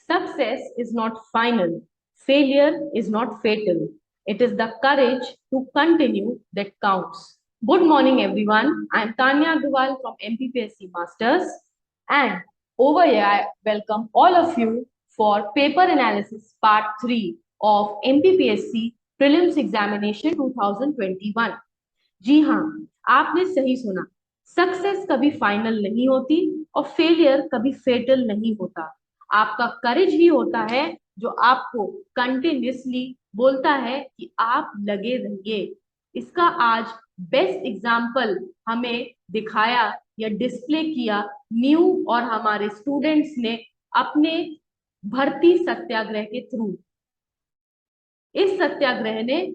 Success is not final. Failure is not fatal. It is the courage to continue that counts. Good morning, everyone. I am Tanya Agrawal from MPPSC Masters, and over here I welcome all of you for paper analysis part 3 of MPPSC Prelims Examination 2021. जी हाँ, आपने सही सुना। Success कभी final नहीं होती और failure कभी फेटल नहीं होता। आपका करेज ही होता है जो आपको कंटिन्यूसली बोलता है कि आप लगे रहिए। इसका आज बेस्ट एग्जाम्पल हमें दिखाया या डिस्प्ले किया न्यू और हमारे स्टूडेंट्स ने अपने भर्ती सत्याग्रह के थ्रू। इस सत्याग्रह ने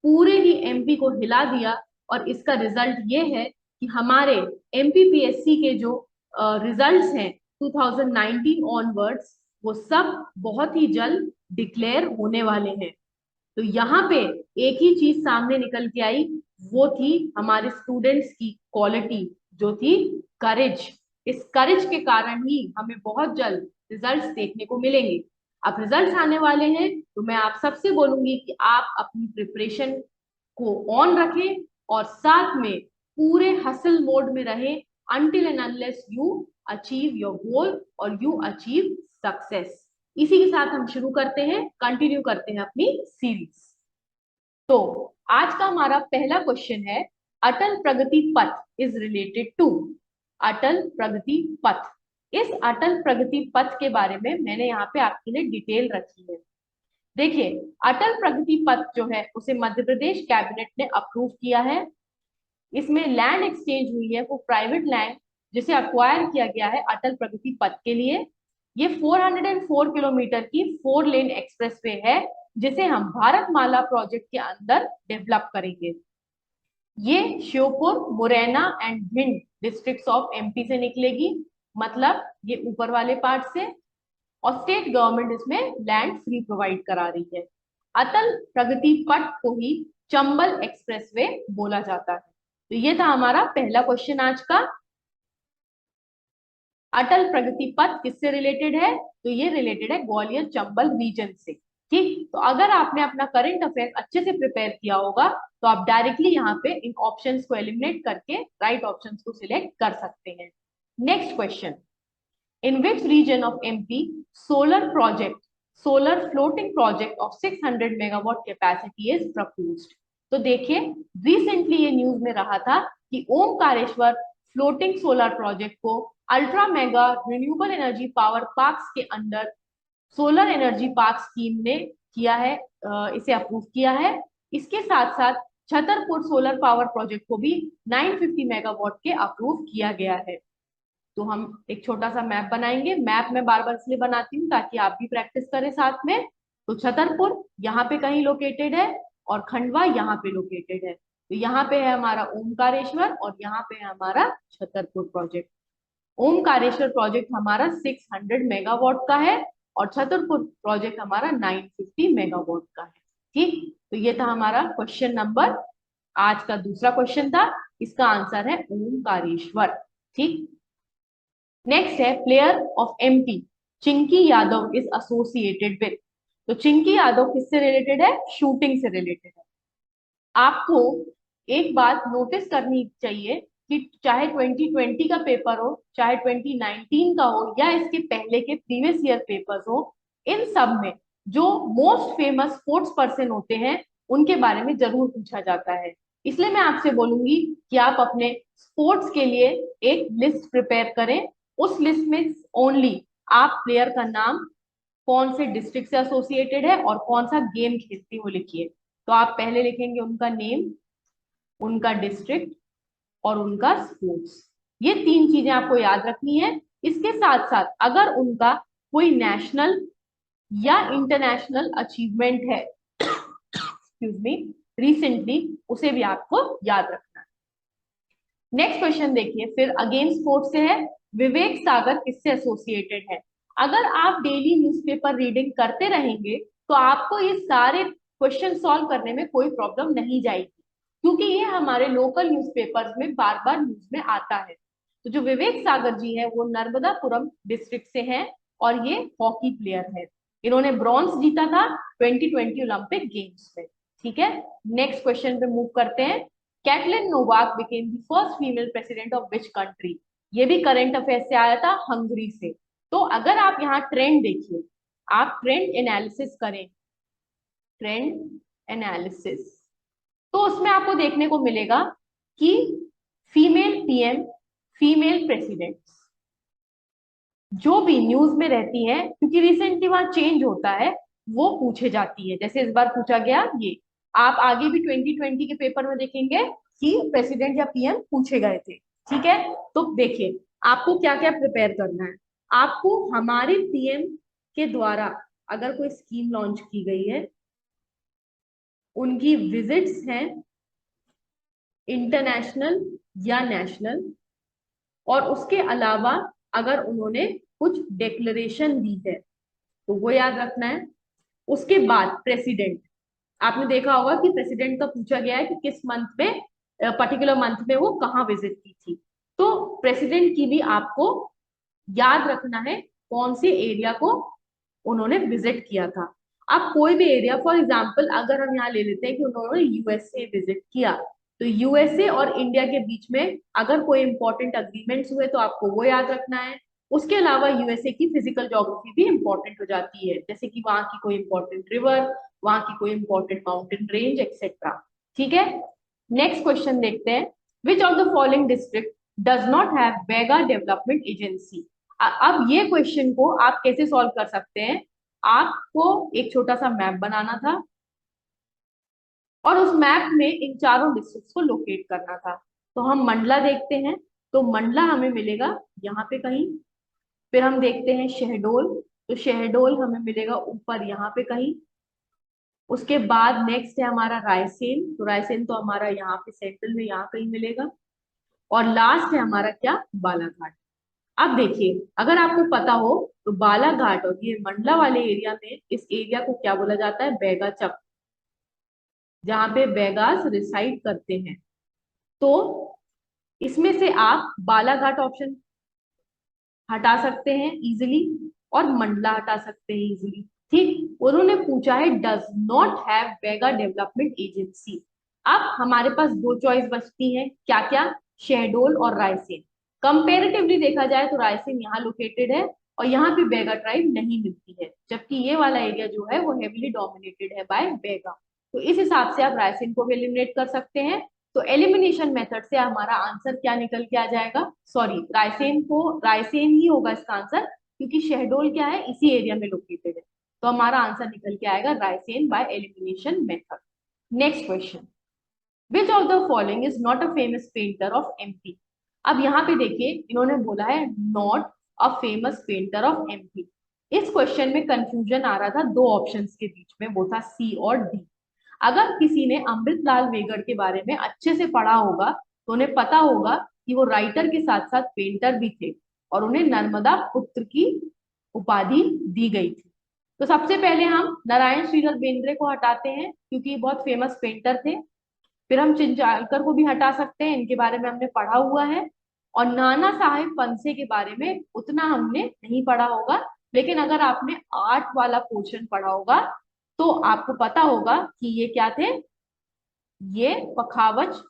पूरे ही एमपी को हिला दिया और इसका रिजल्ट ये है कि हमारे एमपीपीएससी के जो रिजल्ट्स हैं 2019 ऑनवर्ड्स वो सब बहुत ही जल्द डिक्लेयर होने वाले हैं। तो यहाँ पे एक ही चीज सामने निकल के आई, वो थी हमारे स्टूडेंट्स की क्वालिटी जो थी करेज। इस करेज के कारण ही हमें बहुत जल्द रिजल्ट्स देखने को मिलेंगे। अब रिजल्ट्स आने वाले हैं तो मैं आप सबसे बोलूंगी कि आप अपनी प्रिपरेशन को ऑन रखें और साथ में पूरे हसल मोड में रहें until and unless you achieve your goal और you achieve success। इसी के साथ हम शुरू करते हैं, कंटिन्यू करते हैं अपनी सीरीज। तो आज का हमारा पहला क्वेश्चन है, अटल प्रगति पथ इज रिलेटेड टू। अटल प्रगति पथ, इस अटल प्रगति पथ के बारे में मैंने यहाँ पे आपके लिए डिटेल रखी है। देखिए, अटल प्रगति पथ जो है उसे मध्य प्रदेश कैबिनेट ने अप्रूव किया है। इसमें लैंड एक्सचेंज हुई है, वो प्राइवेट लैंड जिसे अक्वायर किया गया है अटल प्रगति पथ के लिए। ये 404 किलोमीटर की 4 लेन एक्सप्रेसवे है जिसे हम भारतमाला प्रोजेक्ट के अंदर डेवलप करेंगे। ये Sheopur, Morena and Bhind districts of MP से निकलेगी, मतलब ये ऊपर वाले पार्ट से, और स्टेट गवर्नमेंट इसमें लैंड फ्री प्रोवाइड करा रही है। अटल प्रगति पथ को ही चंबल एक्सप्रेसवे बोला जाता है। तो ये था हमारा पहला क्वेश्चन आज का। अटल प्रगति पथ किससे रिलेटेड है? तो ये रिलेटेड है ग्वालियर चंबल रीजन से। ठीक, तो अगर आपने अपना करंट अफेयर अच्छे से प्रिपेयर किया होगा तो आप डायरेक्टली यहाँ पे इन ऑप्शंस को एलिमिनेट करके राइट ऑप्शंस को सिलेक्ट कर सकते हैं। Next question, in which region of MP solar floating project of 600 megawatt capacity is proposed. तो देखिए, रिसेंटली ये न्यूज में रहा था कि ओमकारेश्वर फ्लोटिंग सोलर प्रोजेक्ट को ultra mega renewable energy power parks के under solar energy park scheme ने किया है, इसे अप्रूव किया है। इसके साथ साथ छतरपुर सोलर पावर प्रोजेक्ट को भी 950 मेगावाट के अप्रूव किया गया है। तो हम एक छोटा सा मैप बनाएंगे। मैप मैं बार बार इसलिए बनाती हूँ ताकि आप भी प्रैक्टिस करें साथ में। तो छतरपुर यहाँ पे कहीं लोकेटेड है और खंडवा यहाँ पे लोकेटेड है। तो यहाँ पे है हमारा ओमकारेश्वर और यहाँ पे है हमारा छतरपुर प्रोजेक्ट। ओमकारेश्वर प्रोजेक्ट हमारा 600 मेगावाट का है और छतरपुर प्रोजेक्ट हमारा 950 मेगावाट का है। ठीक, तो ये था हमारा क्वेश्चन नंबर, आज का दूसरा क्वेश्चन था, इसका आंसर है ओमकारेश्वर। ठीक, नेक्स्ट है, player of MP Chinki Yadav is associated with. तो चिंकी यादव किससे रिलेटेड है? शूटिंग से रिलेटेड है। आपको एक बात नोटिस करनी चाहिए कि चाहे 2020 का पेपर हो, चाहे 2019 का हो, या इसके पहले के प्रीवियस ईयर पेपर्स हो, इन सब में जो मोस्ट फेमस स्पोर्ट्स पर्सन होते हैं उनके बारे में जरूर पूछा जाता है। इसलिए मैं आपसे बोलूंगी कि आप अपने स्पोर्ट्स के लिए एक लिस्ट प्रिपेयर करें। उस लिस्ट में ओनली आप प्लेयर का नाम, कौन से डिस्ट्रिक्ट से एसोसिएटेड है और कौन सा गेम खेलते हो लिखिए। तो आप पहले लिखेंगे उनका नेम, उनका डिस्ट्रिक्ट और उनका स्पोर्ट्स। ये 3 चीजें आपको याद रखनी है। इसके साथ साथ अगर उनका कोई नेशनल या इंटरनेशनल अचीवमेंट है एक्सक्यूज मी रिसेंटली, उसे भी आपको याद रखना है। नेक्स्ट क्वेश्चन देखिए, फिर अगेन स्पोर्ट्स से है, विवेक सागर किससे एसोसिएटेड है? अगर आप डेली न्यूज़पेपर रीडिंग करते रहेंगे तो आपको ये सारे क्वेश्चन सॉल्व करने में कोई प्रॉब्लम नहीं जाएगी, क्योंकि ये हमारे लोकल न्यूज़पेपर्स में बार बार न्यूज में आता है। तो जो विवेक सागर जी है वो नर्मदापुरम डिस्ट्रिक्ट से हैं और ये हॉकी प्लेयर है। इन्होंने ब्रॉन्ज जीता था 2020 ओलंपिक गेम्स में। ठीक है, नेक्स्ट क्वेश्चन पे मूव करते हैं। Katalin Novak became the first female president of which country? ये भी करंट अफेयर से आया था, हंगरी से। तो अगर आप यहाँ ट्रेंड देखिए, आप ट्रेंड एनालिसिस करें, ट्रेंड एनालिसिस, तो उसमें आपको देखने को मिलेगा कि फीमेल पीएम, फीमेल प्रेसिडेंट जो भी न्यूज में रहती हैं, क्योंकि रिसेंटली वहां चेंज होता है, वो पूछे जाती है। जैसे इस बार पूछा गया ये, आप आगे भी 2020 के पेपर में देखेंगे कि प्रेसिडेंट या पीएम पूछे गए थे। ठीक है, तो देखिए आपको क्या क्या प्रिपेयर करना है। आपको हमारे पीएम के द्वारा अगर कोई स्कीम लॉन्च की गई है, उनकी विजिट्स हैं इंटरनेशनल या नेशनल, और उसके अलावा अगर उन्होंने कुछ डिक्लेरेशन दी है तो वो याद रखना है। उसके बाद प्रेसिडेंट, आपने देखा होगा कि प्रेसिडेंट का पूछा गया है कि किस मंथ में, पर्टिकुलर मंथ में वो कहाँ विजिट की थी। तो प्रेसिडेंट की भी आपको याद रखना है कौन से एरिया को उन्होंने विजिट किया था। आप कोई भी एरिया, फॉर एग्जाम्पल अगर हम यहाँ ले लेते हैं कि उन्होंने यूएसए विजिट किया, तो यूएसए और इंडिया के बीच में अगर कोई इंपॉर्टेंट अग्रीमेंट्स हुए तो आपको वो याद रखना है। उसके अलावा यूएसए की फिजिकल ज्योग्राफी भी इंपॉर्टेंट हो जाती है, जैसे कि वहां की कोई इंपॉर्टेंट रिवर, वहां की कोई इंपॉर्टेंट माउंटेन रेंज एक्सेट्रा। ठीक है, नेक्स्ट क्वेश्चन देखते हैं। Which of the following district does not have Baiga development agency? अब ये क्वेश्चन को आप कैसे सॉल्व कर सकते हैं? आपको एक छोटा सा मैप बनाना था और उस मैप में इन चारों डिस्ट्रिक्ट्स को लोकेट करना था। तो हम मंडला देखते हैं, तो मंडला हमें मिलेगा यहाँ पे कहीं। फिर हम देखते हैं शहडोल, तो शहडोल हमें मिलेगा ऊपर यहाँ पे कहीं। उसके बाद नेक्स्ट है हमारा रायसेन, तो रायसेन तो हमारा यहाँ पे सेंट्रल में यहाँ कहीं मिलेगा। और लास्ट है हमारा क्या, बालाघाट। अब देखिए अगर आपको पता हो तो बालाघाट और ये मंडला वाले एरिया में, इस एरिया को क्या बोला जाता है, बैगा चक, जहाँ पे बेगास रिसाइड करते हैं। तो इसमें से आप बालाघाट ऑप्शन हटा सकते हैं इजिली, और मंडला हटा सकते हैं इजिली। ठीक, उन्होंने पूछा है does not have Baiga development agency. अब हमारे पास दो चॉइस बचती हैं, क्या क्या, शहडोल और रायसेन। कंपेरेटिवली देखा जाए तो रायसेन यहाँ लोकेटेड है और यहाँ पे बेगा ट्राइब नहीं मिलती है, जबकि ये वाला एरिया जो है वो हेविली डोमिनेटेड है बाय बेगा। तो इस हिसाब से आप रायसेन को भी एलिमिनेट कर सकते हैं। तो एलिमिनेशन मेथड से हमारा आंसर क्या निकल के आ जाएगा, सॉरी रायसेन को, रायसेन ही होगा इसका आंसर, क्योंकि शहडोल क्या है, इसी एरिया में लोकेटेड है। तो हमारा आंसर निकल के आएगा Raisen by elimination method. Next question, which of the following is not a famous painter of MP? अब यहाँ पे देखिए इन्होंने बोला है not a famous painter of MP. इस क्वेश्चन में कंफ्यूजन आ रहा था दो ऑप्शंस के बीच में, वो था सी और डी। अगर किसी ने अमृतलाल वेगड़ के बारे में अच्छे से पढ़ा होगा तो उन्हें पता होगा कि वो राइटर के साथ साथ पेंटर भी थे और उन्हें नर्मदा पुत्र की उपाधि दी गई थी। तो सबसे पहले हम नारायण श्रीधर बेंद्रे को हटाते हैं क्योंकि बहुत फेमस पेंटर थे। फिर हम चिंचालकर को भी हटा सकते हैं, इनके बारे में हमने पढ़ा हुआ है। और नाना साहेब फनसे के बारे में उतना हमने नहीं पढ़ा होगा, लेकिन अगर आपने आर्ट वाला पोर्शन पढ़ा होगा तो आपको पता होगा कि ये क्या थे, ये पखावज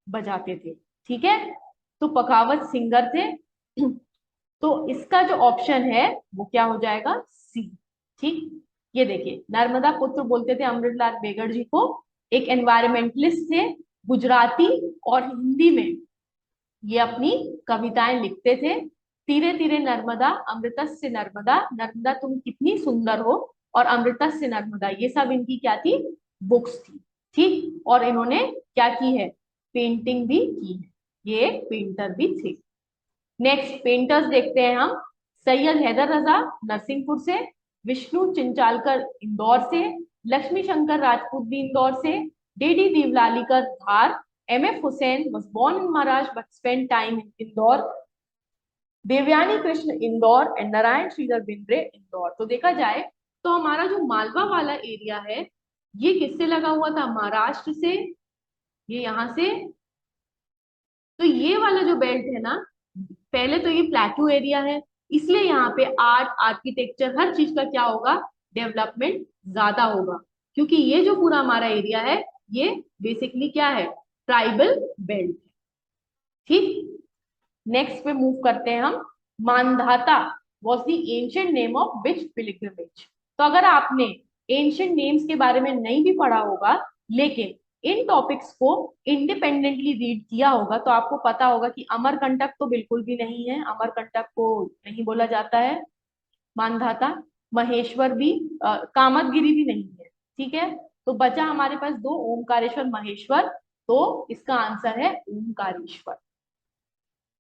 बजाते थे। ठीक है, तो पखावज सिंगर थे। तो इसका जो ऑप्शन है वो क्या हो जाएगा, सी। ठीक, ये देखिए नर्मदा पुत्र बोलते थे अमृतलाल बेगड़ जी को, एक एनवायरमेंटलिस्ट थे, गुजराती और हिंदी में ये अपनी कविताएं लिखते थे। तीरे तीरे नर्मदा, अमृतस्य नर्मदा, नर्मदा तुम कितनी सुंदर हो, और अमृतस्य नर्मदा, ये सब इनकी क्या थी, बुक्स थी। ठीक, और इन्होंने क्या की है, पेंटिंग भी की है, ये पेंटर भी थे। नेक्स्ट पेंटर्स देखते हैं हम। सैयद हैदर रजा नरसिंहपुर से, विष्णु चिंचालकर इंदौर से, लक्ष्मी शंकर राजपूत भी इंदौर से, D D Devlalikar Dhar, M F. Husain was born in Maharashtra but spent time in Indore, Devyani Krishna Indore and Narayan Shridhar Bendre Indore. तो देखा जाए तो हमारा जो मालवा वाला एरिया है ये किससे लगा हुआ था, महाराष्ट्र से, ये यहाँ से। तो ये वाला जो बेल्ट है ना, पहले तो ये प्लेट्यू एरिया है, इसलिए यहाँ पे आर्ट, आर्किटेक्चर, हर चीज का क्या होगा, डेवलपमेंट ज्यादा होगा, क्योंकि ये जो पूरा हमारा एरिया है ये बेसिकली क्या है, ट्राइबल बेल्ट है। ठीक, नेक्स्ट पे मूव करते हैं हम। Mandhata was the ancient name of which pilgrimage. तो अगर आपने एंशियंट नेम्स के बारे में नहीं भी पढ़ा होगा, लेकिन इन टॉपिक्स को इंडिपेंडेंटली रीड किया होगा, तो आपको पता होगा कि अमरकंटक तो बिल्कुल भी नहीं है, अमरकंटक को नहीं बोला जाता है मानधाता। महेश्वर भी, कामतगिरी भी नहीं है। ठीक है, तो बचा हमारे पास दो, ओमकारेश्वर, महेश्वर। तो इसका आंसर है ओमकारेश्वर।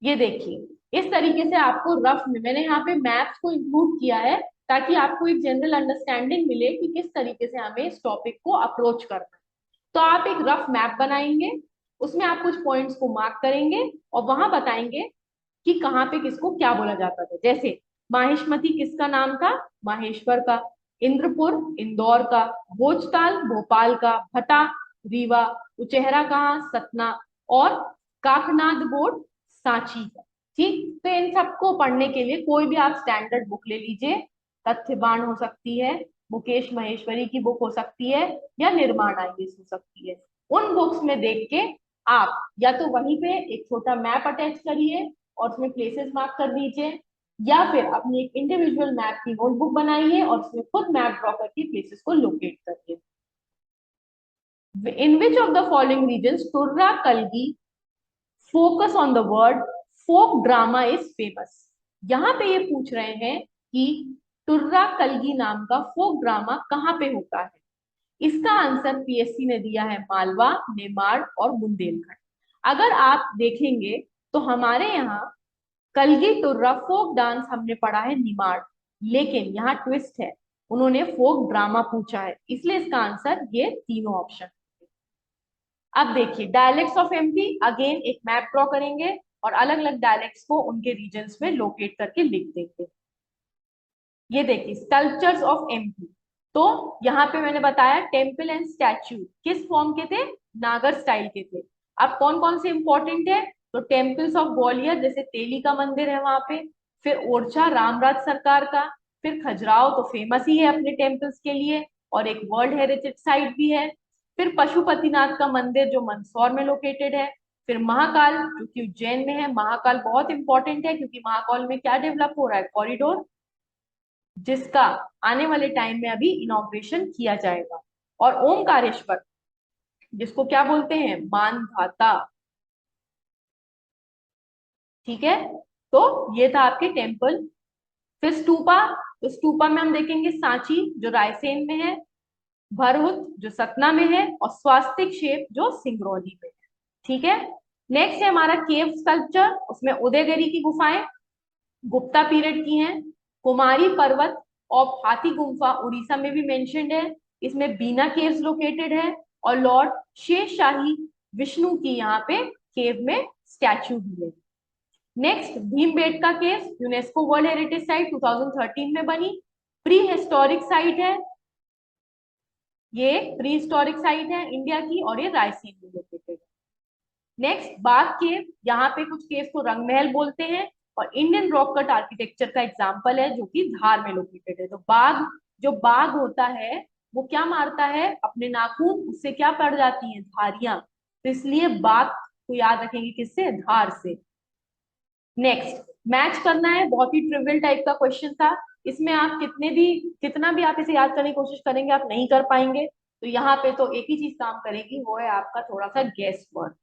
ये देखिए, इस तरीके से आपको रफ में, मैंने यहाँ पे मैप्स को इंक्लूड किया है ताकि आपको एक जनरल अंडरस्टैंडिंग मिले कि किस तरीके से हमें इस टॉपिक को अप्रोच करना है। तो आप एक रफ मैप बनाएंगे, उसमें आप कुछ पॉइंट्स को मार्क करेंगे और वहां बताएंगे कि कहाँ पे किसको क्या बोला जाता था। जैसे माहिष्मती किसका नाम था, माहेश्वर का। इंद्रपुर इंदौर का। भोजताल भोपाल का। भटा रीवा। उचेहरा कहाँ, सतना। और काकनाद बोर्ड सांची का। ठीक, तो इन सबको पढ़ने के लिए कोई भी आप स्टैंडर्ड बुक ले लीजिए। तथ्यबाण हो सकती है, मुकेश महेश्वरी की बुक हो सकती है, या निर्माण आईएएस हो सकती है। उन बुक्स में देख के आप या तो वहीं पे एक छोटा मैप अटैच करिए और उसमें प्लेसेस मार्क कर दीजिए, या फिर अपनी एक इंडिविजुअल मैप की नोटबुक बनाइए और उसमें खुद मैप ड्रॉ करके प्लेसेस को लोकेट करिए। In which of the following regions Turra Kalgi focus on the word folk drama is famous? यहाँ पे ये पूछ रहे हैं कि टुर्रा कलगी नाम का फोक ड्रामा कहाँ पे होता है। इसका आंसर पीएससी ने दिया है मालवा, नेमाड़ और बुंदेलखंड। अगर आप देखेंगे तो हमारे यहाँ कलगी टुर्रा फोक डांस हमने पढ़ा है निमाड़, लेकिन यहाँ ट्विस्ट है, उन्होंने फोक ड्रामा पूछा है, इसलिए इसका आंसर ये तीनों ऑप्शन। अब देखिए डायलेक्ट्स ऑफ एमपी, अगेन एक मैप ड्रॉ करेंगे और अलग अलग डायलेक्ट्स को उनके रीजन्स में लोकेट करके लिख देंगे। ये देखिए स्कल्पचर्स ऑफ एमपी, तो यहाँ पे मैंने बताया टेम्पल एंड स्टैच्यू किस फॉर्म के थे, नागर स्टाइल के थे। अब कौन कौन से इंपॉर्टेंट है, तो टेम्पल्स ऑफ ग्वालियर, जैसे तेली का मंदिर है वहां पे, फिर ओरछा रामराज सरकार का, फिर खजुराहो तो फेमस ही है अपने टेम्पल्स के लिए और एक वर्ल्ड हेरिटेज साइट भी है, फिर पशुपतिनाथ का मंदिर जो मंदसौर में लोकेटेड है, फिर महाकाल जो कि उज्जैन में है। महाकाल बहुत इंपॉर्टेंट है क्योंकि महाकाल में क्या डेवलप हो रहा है, कॉरिडोर, जिसका आने वाले टाइम में अभी इनॉग्रेशन किया जाएगा। और ओमकारेश्वर जिसको क्या बोलते हैं, मानधाता। ठीक है, तो ये था आपके टेम्पल। फिर स्तूपा, तो स्तूपा में हम देखेंगे सांची जो रायसेन में है, भरहुत जो सतना में है, और स्वास्तिक शेप जो सिंगरौली में है। ठीक है, नेक्स्ट है हमारा केव स्कल्पचर, उसमें उदयगिरी की गुफाएं गुप्ता पीरियड की हैं। कुमारी पर्वत ऑफ हाथी गुम्फा उड़ीसा में भी मेंशन्ड है, इसमें बीना केव्स लोकेटेड है, और लॉर्ड शेषशाही विष्णु की यहाँ पे केव में स्टैचू भी है। नेक्स्ट भीमबेटका केव, यूनेस्को वर्ल्ड हेरिटेज साइट 2013 में बनी, प्री हिस्टोरिक साइट है, ये प्री हिस्टोरिक साइट है इंडिया की और ये रायसेन में लोकेटेड है। नेक्स्ट बाग केव, यहाँ पे कुछ केव को रंग महल बोलते हैं और इंडियन रॉक कट आर्किटेक्चर का एग्जांपल है जो कि धार में लोकेटेड है। तो बाग, जो बाघ होता है वो क्या मारता है, अपने नाखून, उससे क्या पड़ जाती हैं, धारियां, तो इसलिए बाघ को याद रखेंगे किससे, धार से। नेक्स्ट मैच करना है, बहुत ही ट्रिवियल टाइप का क्वेश्चन था, इसमें आप कितना भी आप इसे याद करने की कोशिश करेंगे आप नहीं कर पाएंगे। तो यहाँ पे तो एक ही चीज काम करेगी, वो है आपका थोड़ा सा गेस वर्क।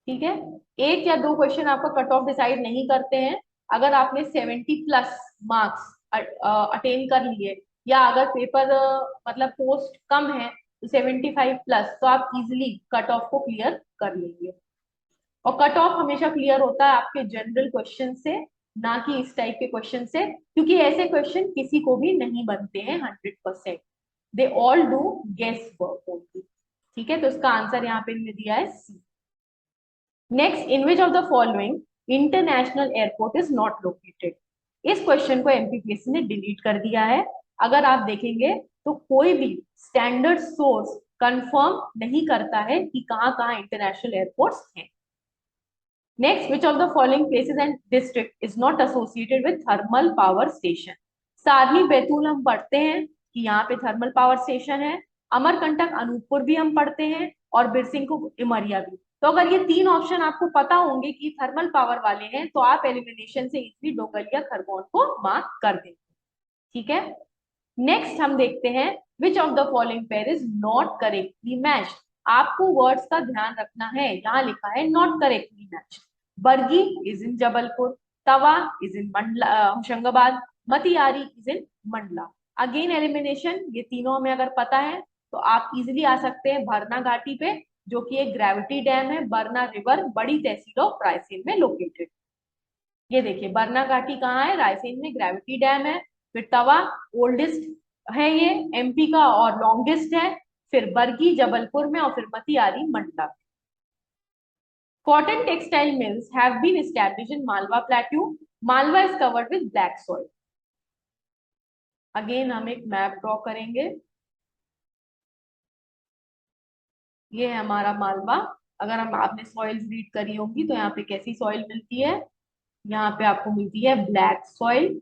ठीक है, एक या दो क्वेश्चन आपका कट ऑफ डिसाइड नहीं करते हैं। अगर आपने 70+ मार्क्स अटेन कर लिए, या अगर पेपर मतलब पोस्ट कम है तो 75+, तो आप इजिली कट ऑफ को क्लियर कर लेंगे। और कट ऑफ हमेशा क्लियर होता है आपके जनरल क्वेश्चन से, ना कि इस टाइप के क्वेश्चन से, क्योंकि ऐसे क्वेश्चन किसी को भी नहीं बनते हैं 100%, they all do guess work only. ठीक है, तो इसका आंसर यहाँ पे इन्होंने दिया है C. Next, in which of the following international airport is not located. इस क्वेश्चन को एमपीपीएससी ने डिलीट कर दिया है। अगर आप देखेंगे तो कोई भी स्टैंडर्ड सोर्स कंफर्म नहीं करता है कि कहाँ कहाँ इंटरनेशनल एयरपोर्ट्स हैं। Next, which of the following places and district is not associated with thermal power station? Sarni Betul हम पढ़ते हैं कि यहाँ पे थर्मल पावर स्टेशन है, अमरकंटक अनूपपुर भी हम पढ़ते हैं, और बिरसिंह को इमरिया भी। तो अगर ये तीन ऑप्शन आपको पता होंगे कि थर्मल पावर वाले हैं, तो आप एलिमिनेशन से इजिली डोंगलिया खरगोन को मार्क कर देंगे। ठीक है, नेक्स्ट हम देखते हैं which of the following pair is not correctly matched. आपको वर्ड्स का ध्यान रखना है, यहाँ लिखा है not correctly matched. Bargi is in Jabalpur, Tawa is in Mandla Hoshangabad, Matiyari is in Mandla. Again elimination, ये तीनों हमें अगर पता है तो आप इजिली आ सकते हैं भरना घाटी पे, जो कि एक ग्रेविटी डैम है, बरना रिवर, बड़ी तहसील ऑफ रायसेन में लोकेटेड। ये देखिए बरना घाटी कहाँ है, रायसेन में, ग्रेविटी डैम है। फिर तवा ओल्डेस्ट है ये एमपी का और लॉन्गेस्ट है। फिर बरगी जबलपुर में, और फिर Matiyari Mandla. Cotton textile mills have been established in Malwa plateau. Malwa is covered with black soil. Again हम एक मैप ड्रॉ करेंगे। ये है हमारा मालवा। अगर हम आपने सॉइल्स रीड करी होंगी तो यहाँ पे कैसी सॉइल मिलती है, यहाँ पे आपको मिलती है ब्लैक सॉइल,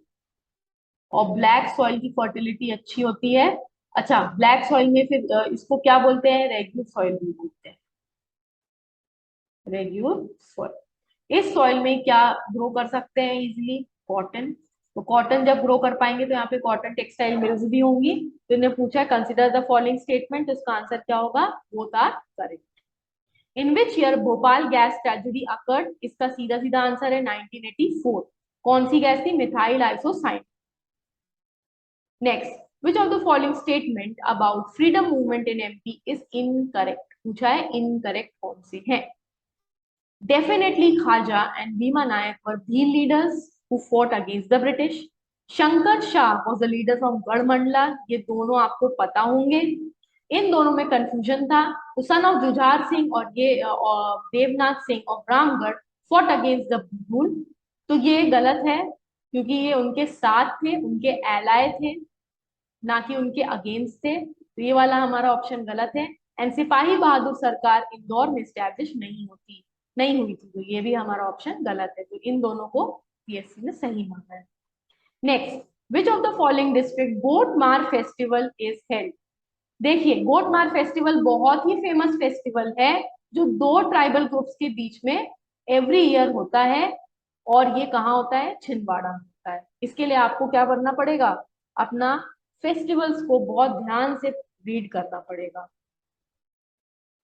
और ब्लैक सॉइल की फर्टिलिटी अच्छी होती है। अच्छा, ब्लैक सॉइल में फिर इसको क्या बोलते हैं, रेग्यूर सॉइल भी बोलते हैं, रेग्यूर सॉइल। इस सॉइल में क्या ग्रो कर सकते हैं इजिली, कॉटन। तो कॉटन जब ग्रो कर पाएंगे तो यहाँ पे कॉटन टेक्सटाइल मिल्स भी होंगी। तो इन्हें पूछा है कंसिडर द फॉलोइंग स्टेटमेंट, इसका आंसर क्या होगा, both are correct. In which year Bhopal gas tragedy occurred, इसका सीधा सीधा आंसर है 1984। कौन सी गैस थी, methyl isocyanate. Next, which of the following statement about freedom movement in MP is incorrect, पूछा है इनकरेक्ट कौन से हैं। Definitely Khaja and Bhima Nayak were Bhil leaders who fought against the British. Shankar Shah was the leader from Garha Mandla, ये दोनों आपको पता होंगे। इन दोनों में कंफ्यूजन था, तो सन ऑफ जुझार सिंह और ये Devnath Singh of Ramgarh fought against the भूल। तो ये गलत है, क्योंकि ये उनके साथ थे, उनके एलाय थे, ना कि उनके अगेंस्ट थे। तो ये वाला हमारा ऑप्शन गलत है। एंड सिपाही बहादुर सरकार इंदौर में स्टैब्लिश नहीं हुई थी, तो ये भी हमारा ऑप्शन गलत है। तो इन दोनों को पीएससी ने सही माना है। Next, which of the following district Gotmar festival is held. देखिए गोटमार फेस्टिवल बहुत ही फेमस फेस्टिवल है, जो दो ट्राइबल ग्रुप्स के बीच में एवरी ईयर होता है, और ये कहाँ होता है, छिंदवाड़ा में होता है। इसके लिए आपको क्या करना पड़ेगा, अपना फेस्टिवल्स को बहुत ध्यान से रीड करना पड़ेगा,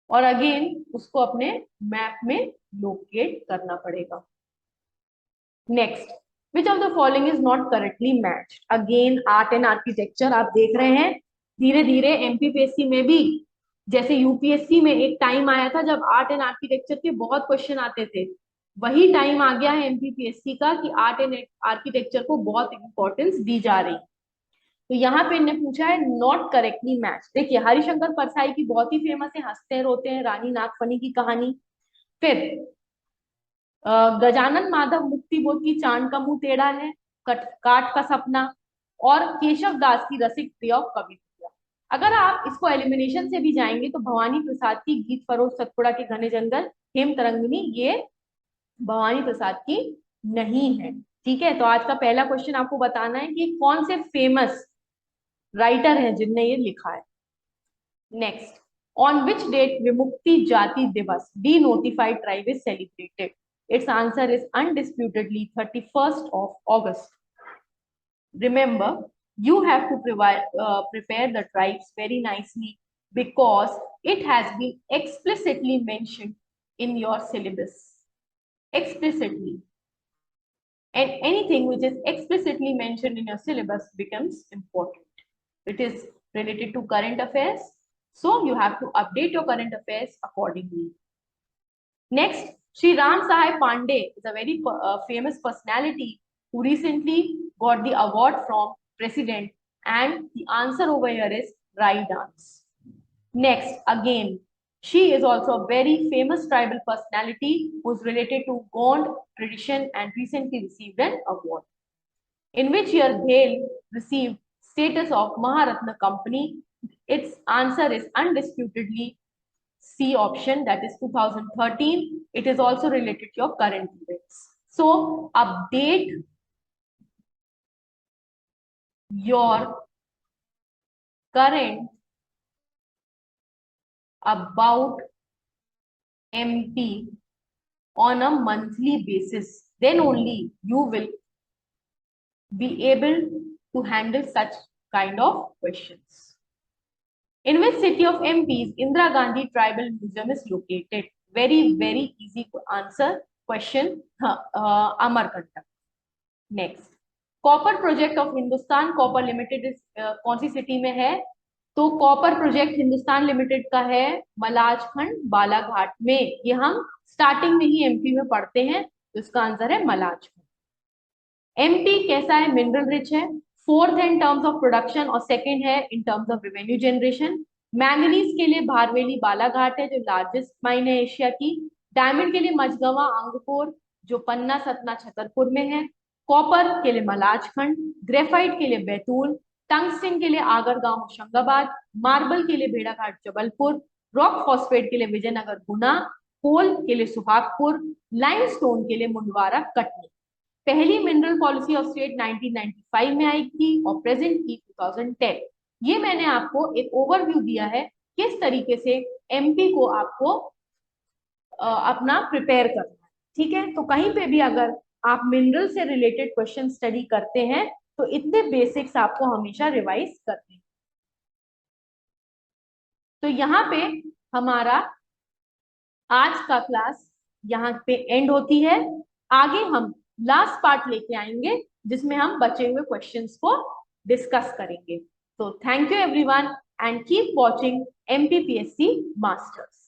और अगेन उसको अपने मैप में लोकेट करना पड़ेगा। Next, which of the following is not correctly matched. Again art and architecture आप देख रहे हैं, धीरे धीरे एमपीपीएससी में भी, जैसे यूपीएससी में एक टाइम आया था जब आर्ट एंड आर्किटेक्चर के बहुत क्वेश्चन आते थे, वही टाइम आ गया है एमपीपीएससी का कि आर्ट एंड आर्किटेक्चर को बहुत इंपॉर्टेंस दी जा रही। तो यहाँ पे इन्हें पूछा है नॉट करेक्टली मैच। देखिए हरिशंकर परसाई की बहुत ही फेमस है, हंसते रोते हैं, रानी नागफनी की कहानी। फिर गजानन माधव मुक्ति बोध की चांद का मुंह टेढ़ा है, काठ का सपना, और केशव दास की रसिक प्रिय ऑफ कविता। अगर आप इसको एलिमिनेशन से भी जाएंगे तो भवानी प्रसाद की गीत फरोश सतपुड़ा के घने जंगल, हेम तरंगिनी, ये भवानी प्रसाद की नहीं है। ठीक है, तो आज का पहला क्वेश्चन आपको बताना है कि कौन से फेमस राइटर हैं जिनने ये लिखा है। Next, on which date Vimukti Jati Diwas denotified tribe is celebrated. Its answer is undisputedly 31st of August. Remember, you have to prepare the tribes very nicely, because it has been explicitly mentioned in your syllabus. Explicitly. And anything which is explicitly mentioned in your syllabus becomes important. It is related to current affairs, so you have to update your current affairs accordingly. Next, Sri Ram Sahai Pandey is a very famous personality who recently got the award from President, and the answer over here is Rai dance. Next, again, she is also a very famous tribal personality who is related to Gond tradition and recently received an award. In which year Bhel received status of Maharatna Company? Its answer is undisputedly C option, that is 2013. It is also related to your current events. So update your current about MP on a monthly basis, then only you will be able to handle such kind of questions. In which city of MP's Indira Gandhi Tribal Museum is located? Very easy to answer question. Amarkantak. Next, copper project of Hindustan copper limited कौन सी city में है? तो copper project Hindustan limited का है मलाजखंड बालाघाट में। ये हम starting में ही एमपी में पढ़ते हैं, तो इसका आंसर है मलाजखंड। एमपी कैसा है? मिनरल रिच है, फोर्थ है इन टर्म्स ऑफ प्रोडक्शन और सेकंड है in terms of revenue generation. Manganese के लिए भारवेली बालाघाट है जो लार्जेस्ट माइन है एशिया की। डायमंड के लिए मझगवा अंगकोर जो पन्ना सतना छतरपुर में है। कॉपर के लिए मलाजखंड, ग्रेफाइट के लिए बैतूल, टंगस्टन के लिए आगरगांव होशंगाबाद, मार्बल के लिए भेड़ाघाट जबलपुर, रॉक फॉस्फेट के लिए विजयनगर गुना, कोल के लिए सुहागपुर, लाइमस्टोन के लिए मुंडवारा कटनी। पहली मिनरल पॉलिसी ऑफ स्टेट 1995 में आई थी और प्रेजेंट की 2010। ये मैंने आपको एक ओवरव्यू दिया है किस तरीके से एमपी को आपको अपना प्रिपेयर करना है, ठीक है। तो कहीं पे भी अगर आप मिनरल से रिलेटेड क्वेश्चन स्टडी करते हैं तो इतने बेसिक्स आपको हमेशा रिवाइज करने हैं। तो यहाँ पे हमारा आज का क्लास यहाँ पे एंड होती है। आगे हम लास्ट पार्ट लेके आएंगे जिसमें हम बचे हुए क्वेश्चंस को डिस्कस करेंगे। तो thank you everyone and keep watching MPPSC masters.